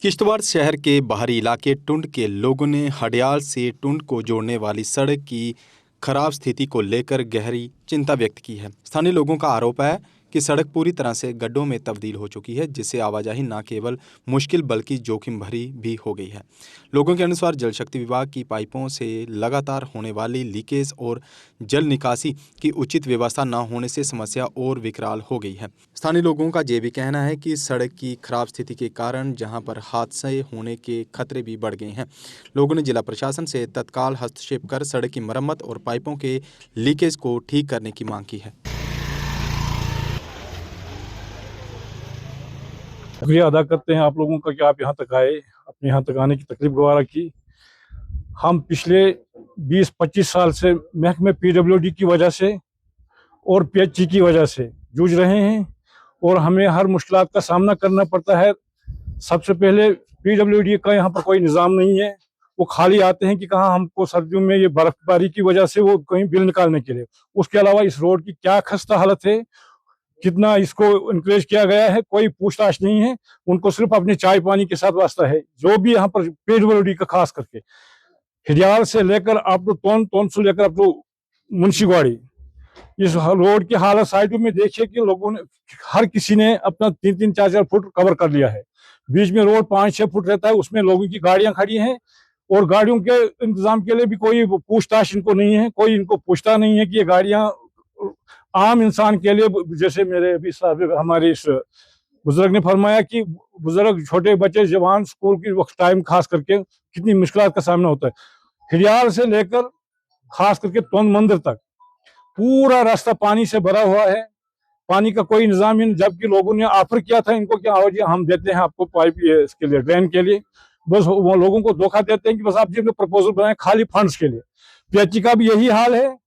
किश्तवाड़ शहर के बाहरी इलाके टुंड के लोगों ने हडियाल से टुंड को जोड़ने वाली सड़क की खराब स्थिति को लेकर गहरी चिंता व्यक्त की है। स्थानीय लोगों का आरोप है कि सड़क पूरी तरह से गड्ढों में तब्दील हो चुकी है, जिससे आवाजाही न केवल मुश्किल बल्कि जोखिम भरी भी हो गई है। लोगों के अनुसार जल शक्ति विभाग की पाइपों से लगातार होने वाली लीकेज और जल निकासी की उचित व्यवस्था न होने से समस्या और विकराल हो गई है। स्थानीय लोगों का ये भी कहना है कि सड़क की खराब स्थिति के कारण जहां पर हादसे होने के खतरे भी बढ़ गए हैं। लोगों ने जिला प्रशासन से तत्काल हस्तक्षेप कर सड़क की मरम्मत और पाइपों के लीकेज को ठीक करने की मांग की है। शुक्रिया अदा करते हैं आप लोगों का कि आप यहाँ तक आए, अपने यहाँ तक आने की तकलीफ गवारा की। हम पिछले 20-25 साल से महकमे पीडब्ल्यूडी की वजह से और पीएचई की वजह से जूझ रहे हैं और हमें हर मुश्किलात का सामना करना पड़ता है। सबसे पहले पीडब्ल्यूडी का यहाँ पर कोई निज़ाम नहीं है। वो खाली आते हैं कि कहाँ हमको सर्दियों में ये बर्फबारी की वजह से वो कहीं बिल निकालने के लिए। उसके अलावा इस रोड की क्या खस्ता हालत है, कितना इसको इनकरेज किया गया है, कोई पूछताछ नहीं है। उनको सिर्फ अपने चाय पानी के साथ वास्ता है। जो भी यहाँ पर पीडब्ल्यूडी का खास करके हिडियाल से लेकर आप तो से लेकर आप तो मुंशीगवाड़ी, इस रोड की हालत साइडों में देखिए कि लोगों ने हर किसी ने अपना 3-4 फुट कवर कर लिया है। बीच में रोड 5-6 फुट रहता है, उसमें लोगों की गाड़ियां खड़ी हैं और गाड़ियों के इंतजाम के लिए भी कोई पूछताछ इनको नहीं है। कोई इनको पूछता नहीं है कि ये गाड़ियां आम इंसान के लिए, जैसे मेरे अभी साहब हमारे इस बुजुर्ग ने फरमाया कि बुजुर्ग, छोटे बच्चे, जवान, स्कूल की वक्त टाइम खास करके कितनी मुश्किलात का सामना होता है। हिडियाल से लेकर खास करके तोंद मंदिर तक पूरा रास्ता पानी से भरा हुआ है। पानी का कोई निजाम ही नहीं, जबकि लोगों ने ऑफर किया था इनको कि आओ जी हम देते हैं आपको पाइप इसके लिए, ड्रेन के लिए। बस वो लोगों को धोखा देते हैं कि बस आप जी प्रपोजल बनाए खाली फंड्स के लिए। पीएचई का भी यही हाल है।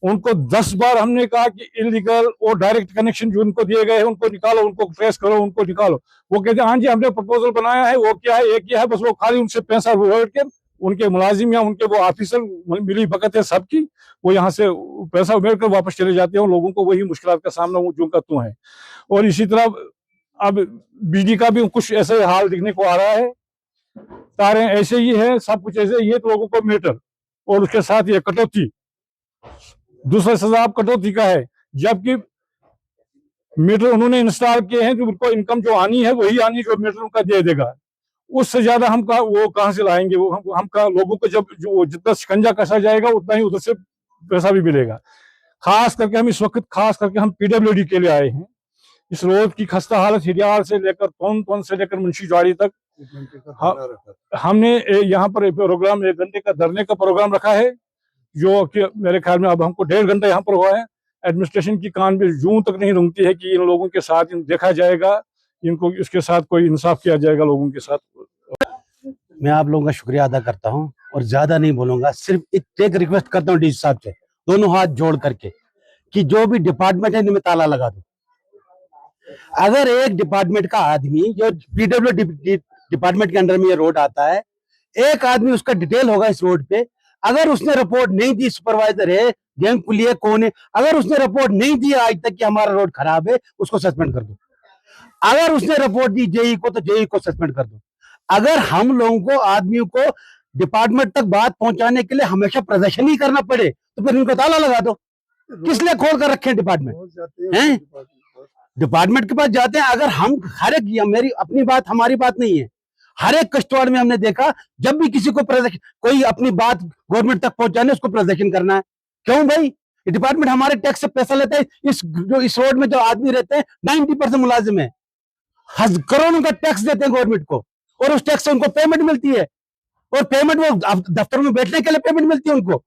उनको 10 बार हमने कहा कि इलीगल और डायरेक्ट कनेक्शन जो उनको दिए गए हैं उनको निकालो, उनको ट्रेस करो, उनको निकालो। वो कहते हैं हाँ जी हमने प्रपोजल बनाया है, वो क्या है, एक ही है, बस वो खाली उनसे पैसा उड़ के उनके मुलाजिम या उनके वो ऑफिसर मिली भगत है सबकी, वो यहाँ से पैसा उड़ेड़ कर वापस चले जाते हैं। लोगों को वही मुश्किलात का सामना जो का त्यों है। और इसी तरह अब बिजली का भी कुछ ऐसे हाल दिखने को आ रहा है। तारें ऐसे ही है, सब कुछ ऐसे ही है, तो लोगों को मीटर और उसके साथ ये कटौती, दूसरा सजाब कटौती का है। जबकि मीटर उन्होंने इंस्टॉल किए हैं, जो उनको इनकम जो आनी है वही आनी जो मीटर उनका दे देगा। उससे ज्यादा हम वो कहाँ से लाएंगे? वो हम लोगों को जब जो जितना शिकंजा कसा जाएगा उतना ही उधर से पैसा भी मिलेगा। खास करके हम इस वक्त हम पीडब्ल्यूडी के लिए आए हैं। इस रोड की खस्ता हालत हिडियाल से लेकर तोंद से लेकर मुंशीगवाड़ी तक हमने यहाँ पर प्रोग्राम 1 घंटे का धरने का प्रोग्राम रखा है, जो कि मेरे ख्याल में अब हमको 1.5 घंटा यहाँ पर हुआ है। एडमिनिस्ट्रेशन की कान में जूं तक नहीं रुकती है कि इन लोगों के साथ देखा जाएगा, इनको इसके साथ कोई इंसाफ किया जाएगा लोगों के साथ। मैं आप लोगों का शुक्रिया अदा करता हूं और ज्यादा नहीं बोलूंगा। सिर्फ एक रिक्वेस्ट करता हूं डीसी साहब से, दोनों हाथ जोड़ करके, कि जो भी डिपार्टमेंट है इनमें ताला लगा दो। अगर एक डिपार्टमेंट का आदमी, जो पीडब्ल्यू डिपार्टमेंट के अंडर में ये रोड आता है, एक आदमी उसका डिटेल होगा इस रोड पे, अगर उसने रिपोर्ट नहीं दी, सुपरवाइजर है, गेम कुलिया कौन है, अगर उसने रिपोर्ट नहीं दी आज तक कि हमारा रोड खराब है, उसको सस्पेंड कर दो। अगर उसने रिपोर्ट दी जेई को, तो जेई को सस्पेंड कर दो। अगर हम लोगों को, आदमियों को डिपार्टमेंट तक बात पहुंचाने के लिए हमेशा प्रदर्शन ही करना पड़े, तो फिर इनको ताला लगा दो। किस लिए खोल कर रखे डिपार्टमेंट हैं? डिपार्टमेंट के पास जाते हैं। अगर हम हर एक, मेरी अपनी बात, हमारी बात नहीं है, हर एक कस्टवाड़ में हमने देखा, जब भी किसी को कोई अपनी बात गवर्नमेंट तक पहुंचाने, उसको प्रदर्शन करना है। क्यों भाई? डिपार्टमेंट हमारे टैक्स से पैसा लेता है। इस रोड में जो आदमी रहते हैं 90% मुलाजिम है, करोड़ों का टैक्स देते हैं गवर्नमेंट को, और उस टैक्स से उनको पेमेंट मिलती है। और पेमेंट वो दफ्तर में बैठने के लिए पेमेंट मिलती है उनको।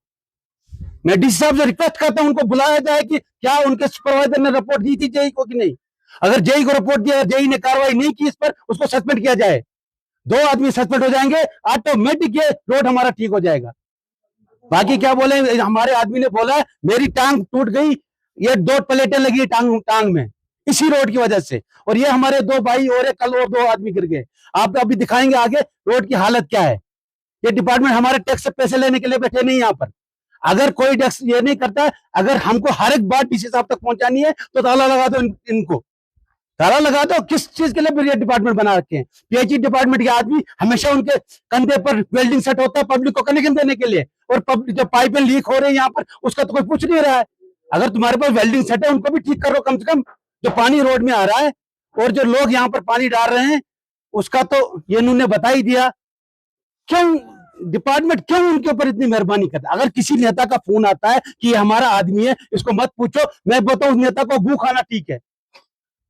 मैं डीसी साहब से रिक्वेस्ट करता हूं उनको बुलाया जाए कि क्या उनके सुपरवाइजर ने रिपोर्ट दी थी जेई को कि नहीं। अगर जेई को रिपोर्ट दिया, जेई ने कार्रवाई नहीं की इस पर, उसको सस्पेंड किया जाए। 2 आदमी सस्पेंड हो जाएंगे, ऑटोमेटिक ये रोड हमारा ठीक हो जाएगा। बाकी क्या बोले, हमारे आदमी ने बोला मेरी टांग टूट गई, ये 2 प्लेटें लगी टांग में इसी रोड की वजह से, और ये हमारे 2 भाई और कल और 2 आदमी गिर गए। आप अभी दिखाएंगे आगे रोड की हालत क्या है। ये डिपार्टमेंट हमारे टैक्स से पैसे लेने के लिए बैठे नहीं यहाँ पर। अगर कोई टैक्स ये नहीं करता, अगर हमको हर एक बात डीसी साहब तक पहुंचानी है, तो ताला लगा दो इनको, ताला लगा दो। किस चीज के लिए फिर ये डिपार्टमेंट बना रखे हैं? पीएचई डिपार्टमेंट के आदमी हमेशा उनके कंधे पर वेल्डिंग सेट होता है पब्लिक को कनेक्शन देने के लिए, और पब्लिक जो पाइपें लीक हो रही है यहाँ पर उसका तो कोई पूछ नहीं रहा है। अगर तुम्हारे पास वेल्डिंग सेट है उनको भी ठीक करो कम से कम। जो पानी रोड में आ रहा है और जो लोग यहाँ पर पानी डाल रहे हैं उसका तो ये इन्होंने बता ही दिया। क्यों डिपार्टमेंट क्यों उनके ऊपर इतनी मेहरबानी करता है? अगर किसी नेता का फोन आता है कि ये हमारा आदमी है इसको मत पूछो, मैं बताऊं उस नेता को गू खाना ठीक है,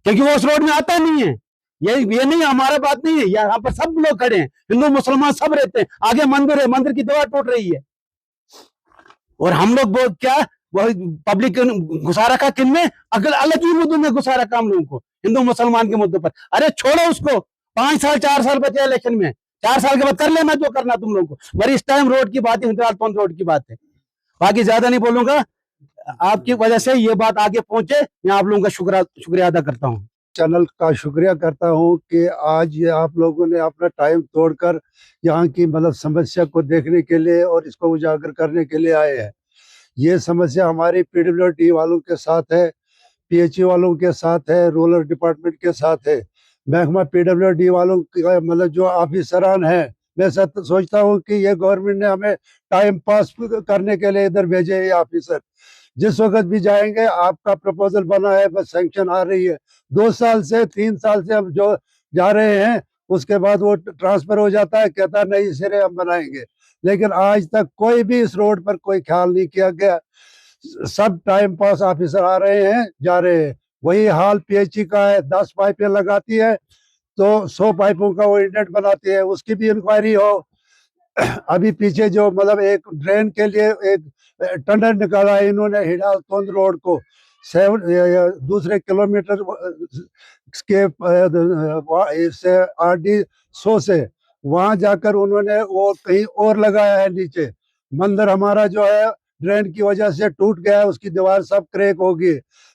क्योंकि वो उस रोड में आता नहीं है। ये नहीं, हमारा बात नहीं है, यहाँ पर सब लोग खड़े हैं, हिंदू मुसलमान सब रहते हैं। आगे मंदिर है, मंदिर की दीवार टूट रही है और हम लोग वो क्या वो पब्लिक घुसा रखा किन में? अगर अलग ही मुद्दों में घुसा रखा हम लोगों को, हिंदू मुसलमान के मुद्दों पर। अरे छोड़ो उसको, 5 साल 4 साल बचे इलेक्शन में, 4 साल के बाद कर लेना जो करना तुम लोगों को। मगर इस टाइम रोड की बात है, हिंदुस्तान रोड की बात है। बाकी ज्यादा नहीं बोलूंगा, आपकी वजह से ये बात आगे पहुंचे, मैं आप लोगों का शुक्रिया अदा करता हूँ। चैनल का शुक्रिया करता हूँ कि आज ये आप लोगों ने अपना टाइम तोड़कर यहाँ की मतलब समस्या को देखने के लिए और इसको उजागर करने के लिए आए हैं। ये समस्या हमारी पीडब्ल्यूडी वालों के साथ है, पीएचई वालों के साथ है, रूरल डिपार्टमेंट के साथ है। महकमा पीडब्ल्यूडी वालों का मतलब जो ऑफिसरान है, मैं सोचता हूँ कि ये गवर्नमेंट ने हमें टाइम पास करने के लिए इधर भेजे ये ऑफिसर। जिस वक्त भी जाएंगे आपका प्रपोजल बना है, बस सैंक्शन आ रही है। 2 साल से 3 साल से हम जो जा रहे हैं उसके बाद वो ट्रांसफर हो जाता है, कहता है नई सिरे हम बनाएंगे। लेकिन आज तक कोई भी इस रोड पर कोई ख्याल नहीं किया गया। सब टाइम पास ऑफिसर आ रहे हैं जा रहे हैं। वही हाल पीएचई का है, 10 पाइपें लगाती है तो 100 पाइपों का वो इंडेंट बनाती है, उसकी भी इंक्वायरी हो। अभी पीछे जो मतलब एक ड्रेन के लिए एक टेंडर निकाला है इन्होंने हिडाल तोंद रोड को 2 किलोमीटर के से RD 100 से वहां जाकर उन्होंने वो कहीं और लगाया है नीचे। मंदिर हमारा जो है ड्रेन की वजह से टूट गया है, उसकी दीवार सब क्रैक होगी।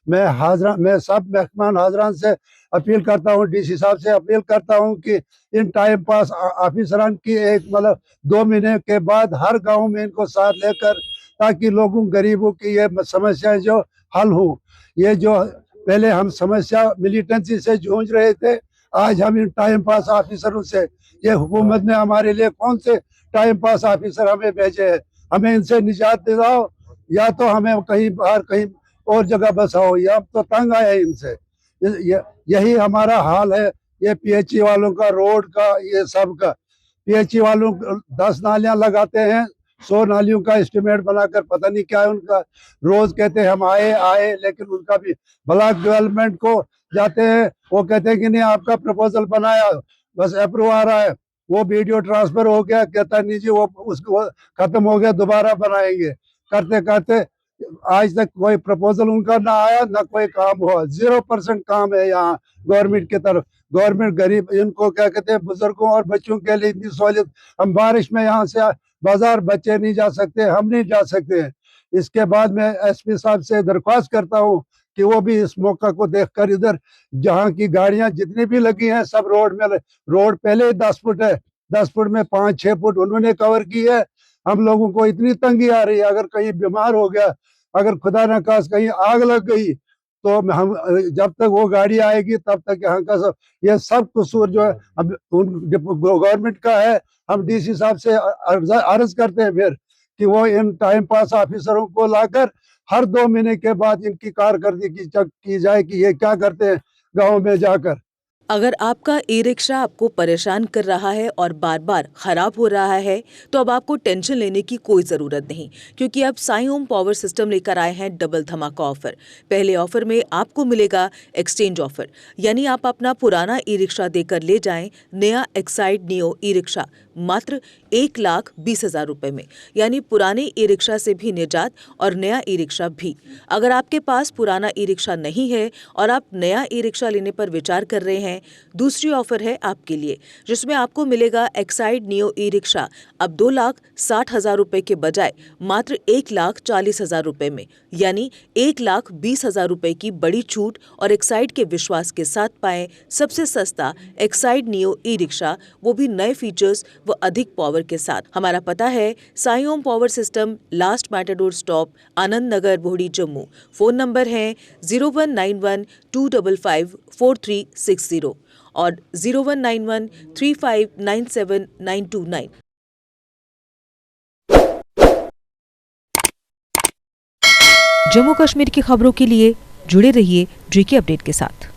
मैं सब मेहमान हाजरान से अपील करता हूँ, DC साहब से अपील करता हूँ कि इन टाइम पास ऑफिसरान की एक मतलब 2 महीने के बाद हर गांव में इनको साथ लेकर, ताकि लोगों गरीबों की ये समस्याएं जो हल हो। ये जो पहले हम समस्या मिलिटेंसी से जूझ रहे थे, आज हम इन टाइम पास ऑफिसरों से, ये हुकूमत ने हमारे लिए कौन से टाइम पास ऑफिसर हमें भेजे हैं? हमें इनसे निजात दिलाओ, या तो हमें कहीं बाहर कहीं और जगह बसाओ, या हम तो तंग आए इनसे। यही हमारा हाल है। ये पीएचई वालों का, रोड का, ये सब का। पीएचई वालों 10 नालियां लगाते हैं, 100 नालियों का एस्टिमेट बनाकर, पता नहीं क्या है उनका। रोज कहते हैं हम आए, लेकिन उनका भी ब्लॉक डेवलपमेंट को जाते हैं, वो कहते हैं कि नहीं आपका प्रपोजल बनाया, बस अप्रूव आ रहा है, वो वीडियो ट्रांसफर हो गया, कहता नहीं जी वो उसको खत्म हो गया, दोबारा बनाएंगे। करते करते आज तक कोई प्रपोजल उनका ना आया, ना कोई काम हुआ। 0% काम है यहाँ गवर्नमेंट की तरफ। गवर्नमेंट गरीब, इनको क्या कहते हैं, बुजुर्गों और बच्चों के लिए इतनी सहूलियत। हम बारिश में यहाँ से बाजार बच्चे नहीं जा सकते, हम नहीं जा सकते हैं। इसके बाद मैं SP साहब से दरख्वास्त करता हूँ कि वो भी इस मौका को देखकर इधर जहाँ की गाड़ियां जितनी भी लगी हैं सब रोड में, रोड पहले 10 फुट है, 10 फुट में 5-6 फुट उन्होंने कवर की है। हम लोगों को इतनी तंगी आ रही है, अगर कहीं बीमार हो गया, अगर खुदा न खास कहीं आग लग गई, तो हम जब तक वो गाड़ी आएगी तब तक यहाँ का सब, ये सब कसूर जो है अब गवर्नमेंट का है। हम DC साहब से अर्ज करते हैं फिर कि वो इन टाइम पास ऑफिसरों को लाकर हर 2 महीने के बाद इनकी कारकर्दगी की जाए कि ये क्या करते हैं गाँव में जाकर। अगर आपका ई-रिक्शा आपको परेशान कर रहा है और बार बार खराब हो रहा है तो अब आपको टेंशन लेने की कोई ज़रूरत नहीं, क्योंकि अब साई ओम पावर सिस्टम लेकर आए हैं डबल धमाका ऑफर। पहले ऑफर में आपको मिलेगा एक्सचेंज ऑफर, यानी आप अपना पुराना ई-रिक्शा देकर ले जाएं नया एक्साइड नियो ई-रिक्शा मात्र 1,20,000 रुपए में, यानी पुराने ई-रिक्शा से भी निजात और नया ई-रिक्शा भी। अगर आपके पास पुराना ई-रिक्शा नहीं है और आप नया ई-रिक्शा लेने पर विचार कर रहे हैं हैं, दूसरी ऑफर है आपके लिए, जिसमें आपको मिलेगा एक्साइड नियो ई रिक्शा अब 2,60,000 रुपए के बजाय मात्र 1,40,000 रुपए में, यानी 1,20,000 रुपए की बड़ी छूट। और एक्साइड के विश्वास के साथ पाएं सबसे सस्ता एक्साइड नियो ई रिक्शा, वो भी नए फीचर्स व अधिक पावर के साथ। हमारा पता है Sai Om power system, last matador stop, Anand Nagar, Bohri, Jammu. Phone number है 0191-255-4360 और 0191-3597929। जम्मू कश्मीर की खबरों के लिए जुड़े रहिए JK अपडेट के साथ।